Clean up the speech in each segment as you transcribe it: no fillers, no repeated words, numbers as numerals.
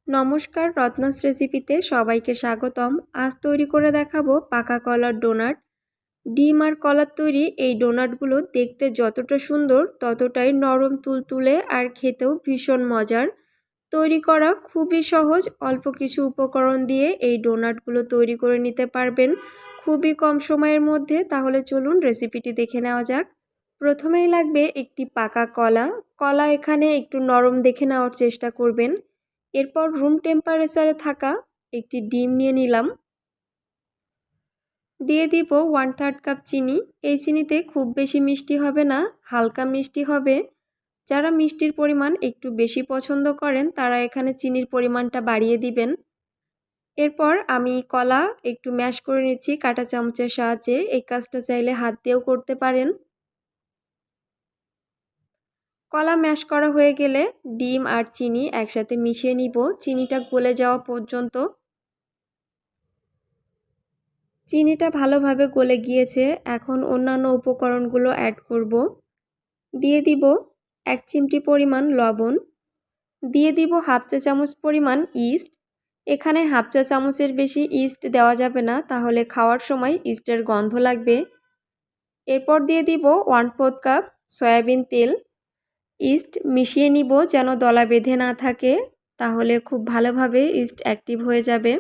নমস্কার, রত্নাস রেসিপিতে সবাইকে স্বাগতম। আজ তৈরি করে দেখাবো পাকা কলার ডোনাট। ডিম আর কলার তৈরি এই ডোনাটগুলো দেখতে যতটা সুন্দর ততটাই নরম তুলতুলে আর খেতেও ভীষণ মজার। তৈরি করা খুবই সহজ, অল্প কিছু উপকরণ দিয়ে এই ডোনাটগুলো তৈরি করে নিতে পারবেন খুবই কম সময়ের মধ্যে। তাহলে চলুন রেসিপিটি দেখে নেওয়া যাক। প্রথমেই লাগবে একটি পাকা কলা। কলা এখানে একটু নরম দেখে নেওয়ার চেষ্টা করবেন। এরপর রুম টেম্পারেচারে থাকা একটি ডিম নিয়ে নিলাম। দিয়ে দিব 1/3 কাপ চিনি। এই চিনিতে খুব বেশি মিষ্টি হবে না, হালকা মিষ্টি হবে। যারা মিষ্টির পরিমাণ একটু বেশি পছন্দ করেন তারা এখানে চিনির পরিমাণটা বাড়িয়ে দিবেন। এরপর আমি কলা একটু ম্যাশ করে নিচ্ছি কাঁটা চামচের সাহায্যে। এই কাজটা চাইলে হাত দিয়েও করতে পারেন। কলা ম্যাশ করা হয়ে গেলে ডিম আর চিনি একসাথে মিশিয়ে নিব চিনিটা গলে যাওয়া পর্যন্ত। চিনিটা ভালোভাবে গলে গিয়েছে, এখন অন্যান্য উপকরণগুলো অ্যাড করব। দিয়ে দিব 1 চিমটি পরিমাণ লবণ, দিয়ে দিব 1/2 চা চামচ পরিমাণ ইস্ট। এখানে 1/2 চা চামচের বেশি ইস্ট দেওয়া যাবে না, তাহলে খাওয়ার সময় ইস্টের গন্ধ লাগবে। এরপর দিয়ে দিব 1/4 কাপ সয়াবিন তেল। ইস্ট মিশিয়ে নিব যেন দলা বেঁধে না থাকে, তাহলে খুব ভালোভাবে ইস্ট অ্যাক্টিভ হয়ে যাবে।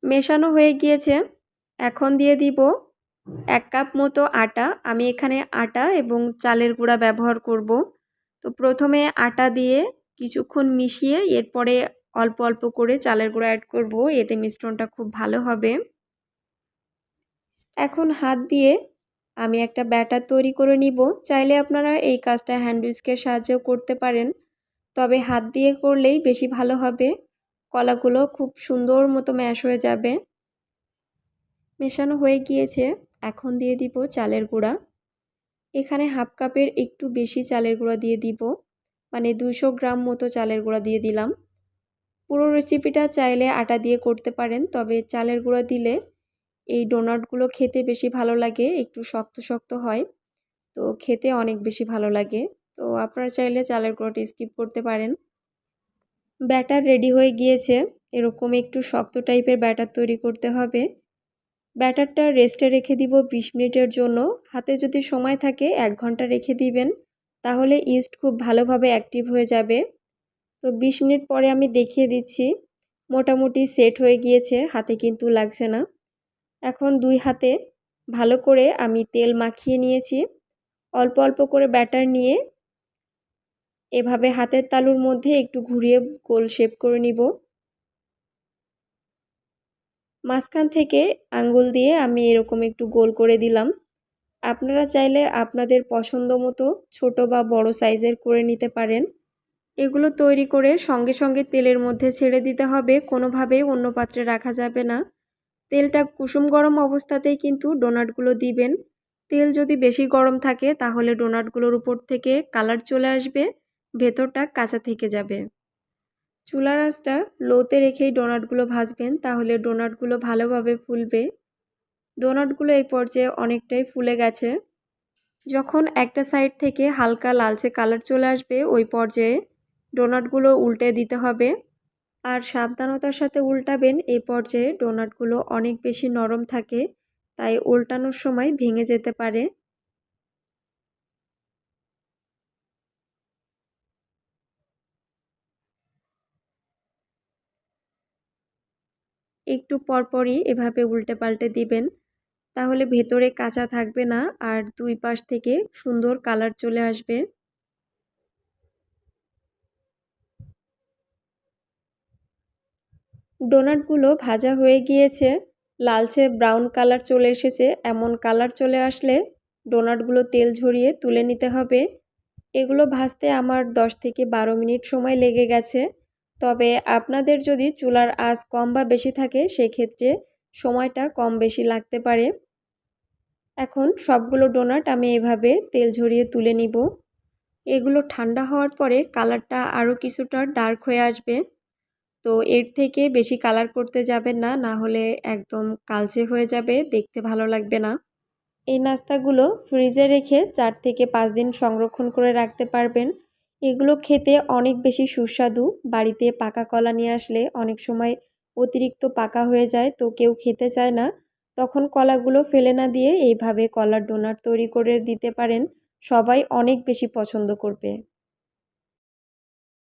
মেশানো হয়ে গিয়েছে, এখন দিয়ে দিব 1 কাপ মতো আটা। আমি এখানে আটা এবং চালের গুঁড়া ব্যবহার করব। তো প্রথমে আটা দিয়ে কিছুক্ষণ মিশিয়ে এরপরে অল্প অল্প করে চালের গুঁড়া অ্যাড করব, এতে মিশ্রণটা খুব ভালো হবে। এখন হাত দিয়ে আমি একটা ব্যাটার তৈরি করে নিব। চাইলে আপনারা এই কাজটা হ্যান্ড হুইস্কের সাহায্যেও করতে পারেন, তবে হাত দিয়ে করলেই বেশি ভালো হবে। কলাগুলো খুব সুন্দর মতো ম্যাশ হয়ে যাবে। মেশানো হয়ে গিয়েছে, এখন দিয়ে দিব চালের গুঁড়া। এখানে 1/2 কাপের একটু বেশি চালের গুঁড়া দিয়ে দিব, মানে 200 গ্রাম মতো চালের গুঁড়া দিয়ে দিলাম। পুরো রেসিপিটা চাইলে আটা দিয়ে করতে পারেন, তবে চালের গুঁড়া দিলে এই ডোনাটগুলো খেতে বেশি ভালো লাগে, একটু শক্ত শক্ত হয়, তো খেতে অনেক বেশি ভালো লাগে। তো আপনারা চাইলে চালের গুঁড়োটা স্কিপ করতে পারেন। ব্যাটার রেডি হয়ে গিয়েছে, এরকম একটু শক্ত টাইপের ব্যাটার তৈরি করতে হবে। ব্যাটারটা রেস্টে রেখে দিব 20 মিনিটের জন্য। হাতে যদি সময় থাকে 1 ঘন্টা রেখে দিবেন, তাহলে ইস্ট খুব ভালোভাবে অ্যাক্টিভ হয়ে যাবে। তো 20 মিনিট পরে আমি দেখিয়ে দিচ্ছি, মোটামুটি সেট হয়ে গিয়েছে, হাতে কিন্তু লাগছে না। এখন 2 হাতে ভালো করে আমি তেল মাখিয়ে নিয়েছি। অল্প অল্প করে ব্যাটার নিয়ে এভাবে হাতের তালুর মধ্যে একটু ঘুরিয়ে গোল শেপ করে নিব। মাঝখান থেকে আঙ্গুল দিয়ে আমি এরকম একটু গোল করে দিলাম। আপনারা চাইলে আপনাদের পছন্দ মতো ছোট বা বড় সাইজের করে নিতে পারেন। এগুলো তৈরি করে সঙ্গে সঙ্গে তেলের মধ্যে ছেড়ে দিতে হবে, কোনোভাবেই অন্য পাত্রে রাখা যাবে না। তেলটা কুসুম গরম অবস্থাতেই কিন্তু ডোনাটগুলো দিবেন। তেল যদি বেশি গরম থাকে তাহলে ডোনাটগুলোর উপর থেকে কালার চলে আসবে, ভেতরটা কাঁচা থেকে যাবে। চুলার আঁচটা লোতে রেখেই ডোনাটগুলো ভাজবেন, তাহলে ডোনাটগুলো ভালোভাবে ফুলবে। ডোনাটগুলো এই পর্যায়ে অনেকটাই ফুলে গেছে। যখন একটা সাইড থেকে হালকা লালচে কালার চলে আসবে ওই পর্যায়ে ডোনাটগুলো উল্টে দিতে হবে, আর সাবধানতার সাথে উল্টাবেন। এই পর্যায়ে ডোনাটগুলো অনেক বেশি নরম থাকে, তাই উল্টানোর সময় ভেঙে যেতে পারে। একটু পরপরই এভাবে উল্টে পাল্টে দিবেন, তাহলে ভেতরে কাঁচা থাকবে না আর দুই পাশ থেকে সুন্দর কালার চলে আসবে। ডোনাটগুলো ভাজা হয়ে গিয়েছে, লালচে ব্রাউন কালার চলে এসেছে। এমন কালার চলে আসলে ডোনাটগুলো তেল ঝরিয়ে তুলে নিতে হবে। এগুলো ভাজতে আমার 10 থেকে 12 মিনিট সময় লেগে গেছে, তবে আপনাদের যদি চুলার আঁচ কম বা বেশি থাকে সেক্ষেত্রে সময়টা কম বেশি লাগতে পারে। এখন সবগুলো ডোনাট আমি এভাবে তেল ঝরিয়ে তুলে নিব। এগুলো ঠান্ডা হওয়ার পরে কালারটা আরও কিছুটা ডার্ক হয়ে আসবে, তো এর থেকে বেশি কালার করতে যাবেন না, না হলে একদম কালচে হয়ে যাবে, দেখতে ভালো লাগবে না। এই নাস্তাগুলো ফ্রিজে রেখে 4 থেকে 5 দিন সংরক্ষণ করে রাখতে পারবেন। এগুলো খেতে অনেক বেশি সুস্বাদু। বাড়িতে পাকা কলা নিয়ে আসলে অনেক সময় অতিরিক্ত পাকা হয়ে যায়, তো কেউ খেতে চায় না। তখন কলাগুলো ফেলে না দিয়ে এইভাবে কলার ডোনাট তৈরি করে দিতে পারেন। সবাই অনেক বেশি পছন্দ করবে।